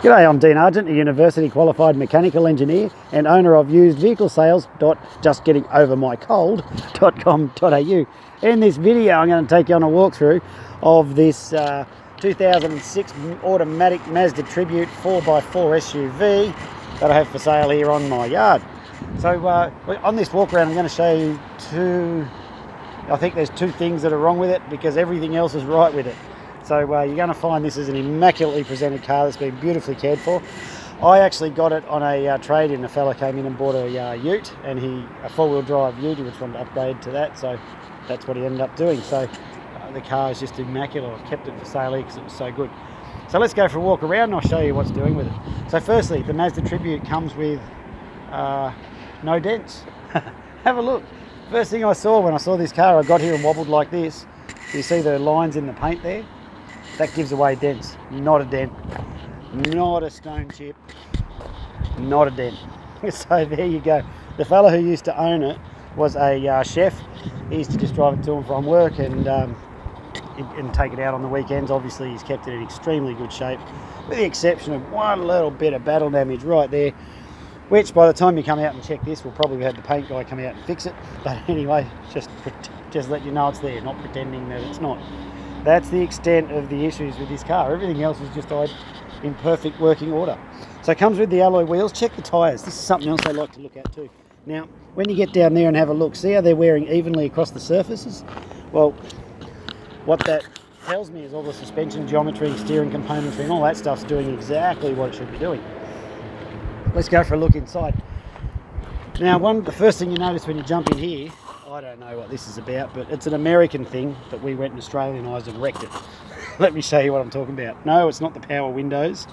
G'day, I'm Dean Argent, a university qualified mechanical engineer and owner of usedvehiclesales.justgettingovermycold.com.au. In this video I'm going to take you on a walkthrough of this 2006 automatic Mazda Tribute 4x4 SUV that I have for sale here on my yard. So on this walk around I'm going to show you I think there's two things that are wrong with it because everything else is right with it. So you're going to find this is an immaculately presented car that's been beautifully cared for. I actually got it on a trade-in. A fella came in and bought a ute, and a four-wheel drive ute. He was trying to upgrade to that, so that's what he ended up doing. So the car is just immaculate. I've kept it for sale here because it was so good. So let's go for a walk around and I'll show you what's doing with it. So firstly, the Mazda Tribute comes with no dents. Have a look. First thing I saw when I saw this car, I got here and wobbled like this. You see the lines in the paint there? That gives away dents. Not a dent, not a stone chip, not a dent. So there you go. The fella who used to own it was a chef. He used to just drive it to and from work and take it out on the weekends. Obviously he's kept it in extremely good shape, with the exception of one little bit of battle damage right there, which by the time you come out and check this, we'll probably have the paint guy come out and fix it. But anyway, just let you know it's there, not pretending that it's not. That's the extent of the issues with this car. Everything else is just in perfect working order. So it comes with the alloy wheels. Check the tyres. This is something else I like to look at too. Now, when you get down there and have a look, see how they're wearing evenly across the surfaces? Well, what that tells me is all the suspension geometry, steering componentry and all that stuff's doing exactly what it should be doing. Let's go for a look inside. Now, the first thing you notice when you jump in here, I don't know what this is about, but it's an American thing that we went and Australianised and wrecked it. Let me show you what I'm talking about. No, it's not the power windows.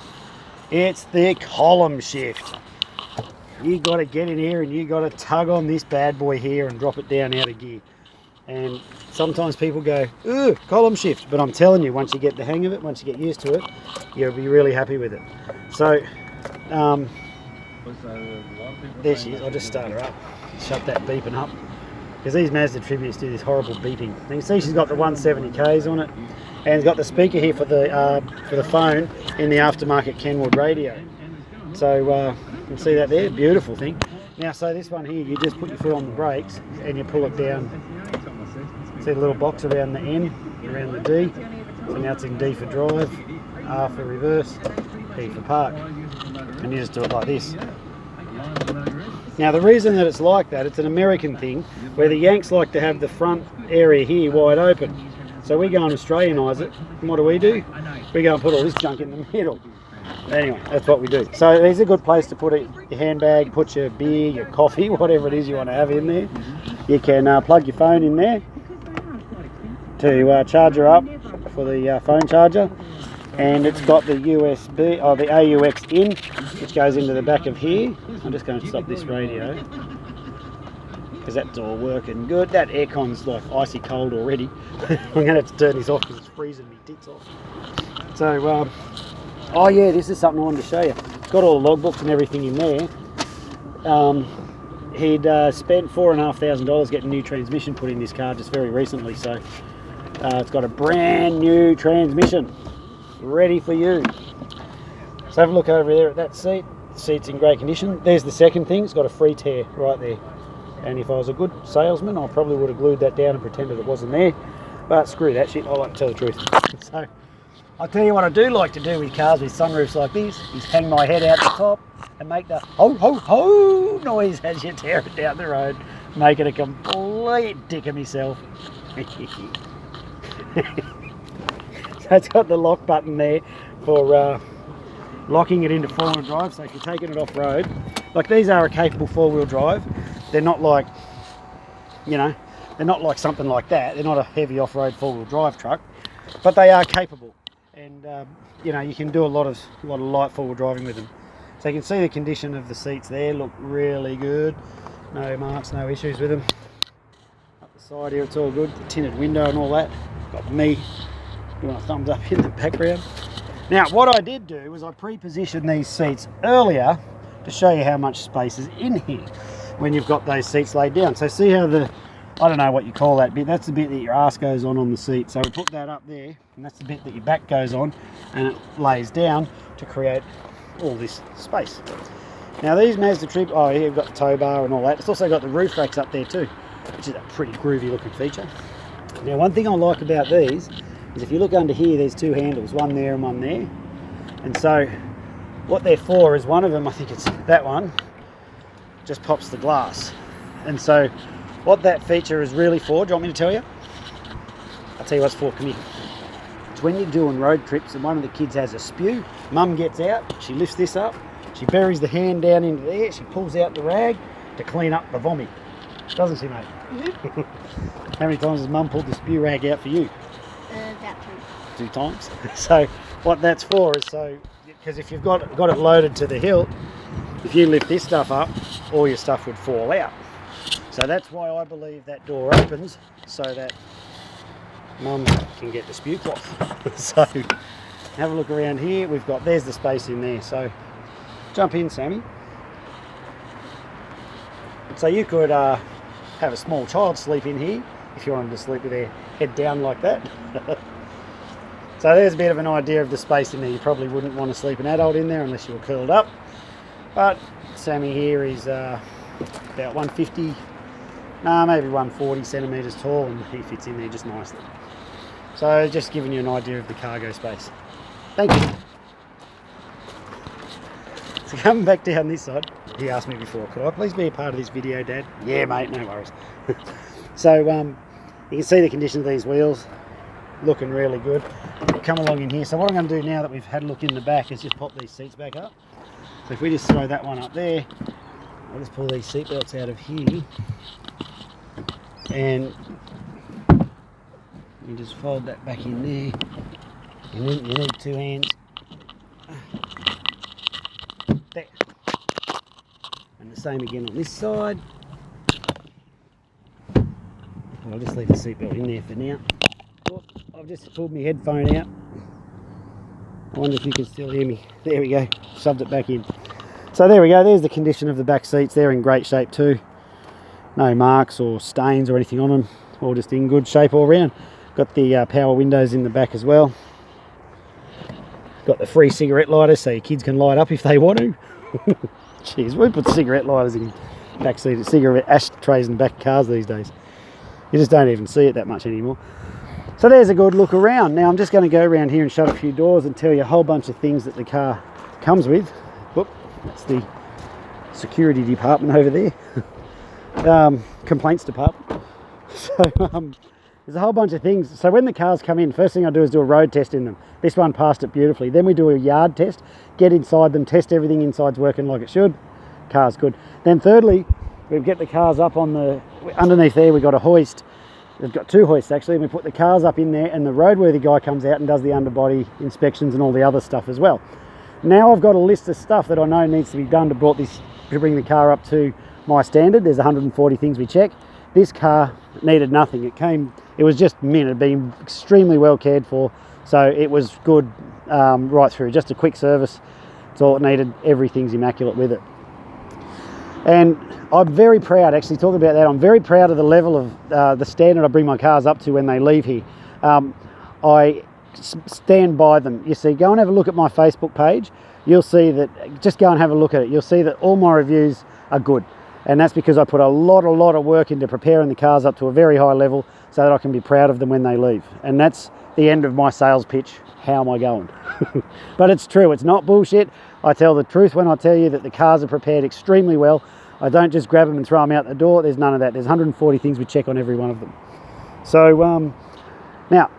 It's the column shift. You got to get in here and you got to tug on this bad boy here and drop it down out of gear. And sometimes people go, ooh, column shift. But I'm telling you, once you get the hang of it, once you get used to it, you'll be really happy with it. So, there she is. I'll just start her up. Shut that beeping up. Because these Mazda Tributes do this horrible beeping. You can see she's got the 170Ks on it, and it's got the speaker here for the phone in the aftermarket Kenwood Radio. So you can see that there, beautiful thing. Now, so this one here, you just put your foot on the brakes and you pull it down. See the little box around the N, around the D. So now it's in D for drive, R for reverse, P for park, and you just do it like this. Now the reason that it's like that, it's an American thing, where the Yanks like to have the front area here wide open. So we go and Australianise it, and what do? We go and put all this junk in the middle. Anyway, that's what we do. So it's a good place to put your handbag, put your beer, your coffee, whatever it is you want to have in there. You can plug your phone in there to charge her up for the phone charger. And it's got the USB, or the AUX in, which goes into the back of here. I'm just going to stop this radio, because that's all working good. That aircon's like icy cold already. I'm going to have to turn this off because it's freezing me tits off. So, oh yeah, this is something I wanted to show you. It's got all the logbooks and everything in there. He'd spent $4,500 getting a new transmission put in this car just very recently, so it's got a brand new transmission ready for you. So have a look over there at that seat. The seat's in great condition. There's the second thing. It's got a free tear right there. And if I was a good salesman, I probably would have glued that down and pretended it wasn't there. But screw that shit. I like to tell the truth. So I'll tell you what I do like to do with cars with sunroofs like this is hang my head out the top and make the ho ho ho noise as you tear it down the road, making a complete dick of myself. So it's got the lock button there for locking it into four-wheel drive. So if you're taking it off-road, like these are a capable four-wheel drive. They're not like, they're not like something like that. They're not a heavy off-road four-wheel drive truck, but they are capable. And you can do a lot of light four-wheel driving with them. So you can see the condition of the seats there. Look really good. No marks, no issues with them. Up the side here, it's all good. The tinted window and all that. Got me. You want a thumbs up in the background. Now what I did do was I pre-positioned these seats earlier to show you how much space is in here when you've got those seats laid down. So see how I don't know what you call that bit, that's the bit that your arse goes on the seat. So we put that up there, and that's the bit that your back goes on, and it lays down to create all this space. Now these Mazda Trib, oh yeah, you've got the tow bar and all that. It's also got the roof racks up there too, which is a pretty groovy looking feature. Now one thing I like about these is if you look under here, there's two handles, one there and one there. And so what they're for is one of them, I think it's that one, just pops the glass. And so what that feature is really for, do you want me to tell you? I'll tell you what's for, come here. It's when you're doing road trips and one of the kids has a spew, mum gets out, she lifts this up, she buries the hand down into there, she pulls out the rag to clean up the vomit. Doesn't she, mate? Mm-hmm. How many times has mum pulled the spew rag out for you? About two. 2 times. So what that's for is so, because if you've got it loaded to the hilt, if you lift this stuff up, all your stuff would fall out. So that's why I believe that door opens, so that mum can get the spew cloth. So have a look around here, there's the space in there. So jump in, Sammy. So you could have a small child sleep in here if you wanted to sleep with their head down like that. So there's a bit of an idea of the space in there. You probably wouldn't want to sleep an adult in there unless you were curled up. But Sammy here is about 150, maybe 140 centimetres tall, and he fits in there just nicely. So just giving you an idea of the cargo space. Thank you. So coming back down this side, he asked me before, could I please be a part of this video, Dad? Yeah, mate, no worries. So you can see the condition of these wheels, looking really good. Come along in here. So what I'm going to do now that we've had a look in the back is just pop these seats back up. So if we just throw that one up there, I'll just pull these seat belts out of here, and you just fold that back in there. You need 2 hands. There. And the same again on this side. I'll just leave the seatbelt in there for now. Oh, I've just pulled my headphone out. I wonder if you can still hear me. There we go, shoved it back in. So there we go, there's the condition of the back seats. They're in great shape too. No marks or stains or anything on them. All just in good shape all round. Got the power windows in the back as well. Got the free cigarette lighters so your kids can light up if they want to. Jeez, we put cigarette lighters in back seat, cigarette ashtrays in the back of cars these days. You just don't even see it that much anymore. So there's a good look around. Now I'm just going to go around here and shut a few doors and tell you a whole bunch of things that the car comes with. Whoop, that's the security department over there. Complaints department. So there's a whole bunch of things. So when the cars come in, first thing I do is do a road test in them. This one passed it beautifully. Then we do a yard test, get inside them, test everything inside's working like it should. Car's good. Then thirdly, we get the cars up on the, underneath there we've got a hoist. We've got 2 hoists actually, and we put the cars up in there, and the roadworthy guy comes out and does the underbody inspections and all the other stuff as well. Now I've got a list of stuff that I know needs to be done to bring the car up to my standard. There's 140 things we check. This car needed nothing. It was just mint. It had been extremely well cared for, so it was good right through. Just a quick service. That's all it needed. Everything's immaculate with it. And I'm very proud, actually talking about that, I'm very proud of the level of the standard I bring my cars up to when they leave here. I stand by them. You see, go and have a look at my Facebook page. You'll see that, just go and have a look at it. You'll see that all my reviews are good. And that's because I put a lot of work into preparing the cars up to a very high level so that I can be proud of them when they leave. And that's the end of my sales pitch. How am I going? But it's true, it's not bullshit. I tell the truth when I tell you that the cars are prepared extremely well. I don't just grab them and throw them out the door. There's none of that. There's 140 things we check on every one of them. So now,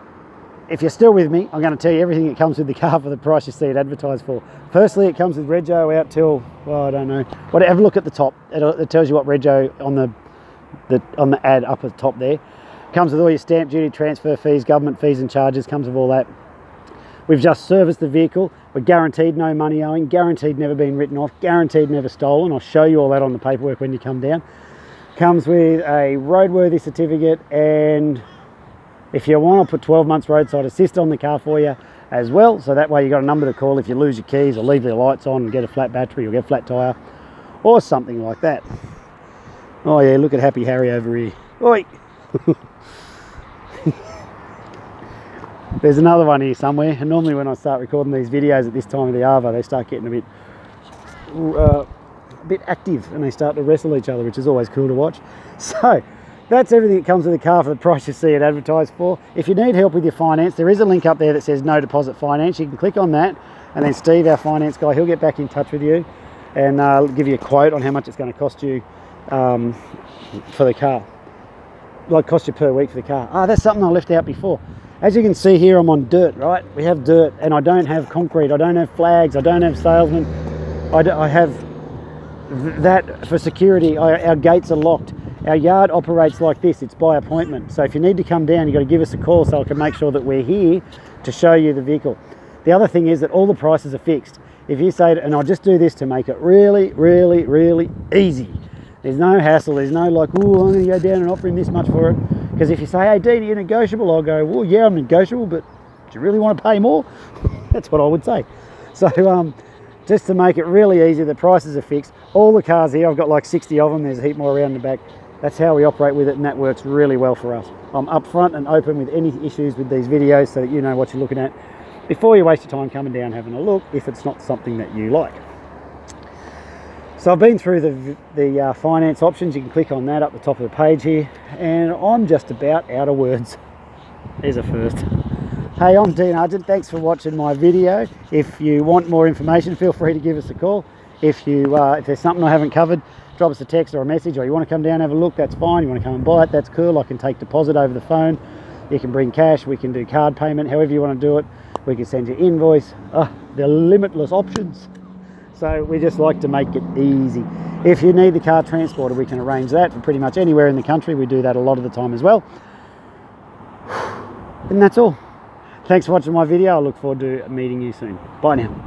if you're still with me, I'm going to tell you everything that comes with the car for the price you see it advertised for. Firstly, it comes with Rego out till, well, I don't know. Have a look at the top. It tells you what Rego on the ad up at the top there. It comes with all your stamp duty, transfer fees, government fees and charges. Comes with all that. We've just serviced the vehicle. We're guaranteed no money owing, guaranteed never been written off, guaranteed never stolen. I'll show you all that on the paperwork when you come down. Comes with a Roadworthy Certificate, and if you want, I'll put 12 months Roadside Assist on the car for you as well. So that way you've got a number to call if you lose your keys or leave your lights on and get a flat battery or get a flat tyre or something like that. Oh yeah, look at Happy Harry over here. Oi! There's another one here somewhere, and normally when I start recording these videos at this time of the arvo, they start getting a bit active and they start to wrestle each other, which is always cool to watch. So that's everything that comes with the car for the price you see it advertised for. If you need help with your finance, there is a link up there that says no deposit finance. You can click on that, and then Steve, our finance guy, he'll get back in touch with you and give you a quote on how much it's going to cost you for the car. Like cost you per week for the car. That's something I left out before. As you can see here, I'm on dirt, right? We have dirt, and I don't have concrete, I don't have flags, I don't have salesmen. I have that for security. Our gates are locked. Our yard operates like this, it's by appointment. So if you need to come down, you've got to give us a call so I can make sure that we're here to show you the vehicle. The other thing is that all the prices are fixed. If you say, and I'll just do this to make it really, really, really easy. There's no hassle, there's no like, oh, I'm going to go down and offer him this much for it. Because if you say, hey, Dee, are you negotiable? I'll go, well, yeah, I'm negotiable, but do you really want to pay more? That's what I would say. So just to make it really easy, the prices are fixed. All the cars here, I've got like 60 of them. There's a heap more around the back. That's how we operate with it, and that works really well for us. I'm upfront and open with any issues with these videos so that you know what you're looking at before you waste your time coming down having a look if it's not something that you like. So I've been through the finance options. You can click on that up the top of the page here, and I'm just about out of words. There's a first. Hey, I'm Dean Argent. Thanks for watching my video. If you want more information, feel free to give us a call. If there's something I haven't covered, drop us a text or a message, or you want to come down and have a look, that's fine. You want to come and buy it, that's cool. I can take deposit over the phone. You can bring cash, we can do card payment, however you want to do it. We can send you invoice. There are limitless options. So we just like to make it easy. If you need the car transported, we can arrange that for pretty much anywhere in the country. We do that a lot of the time as well. And that's all. Thanks for watching my video. I look forward to meeting you soon. Bye now.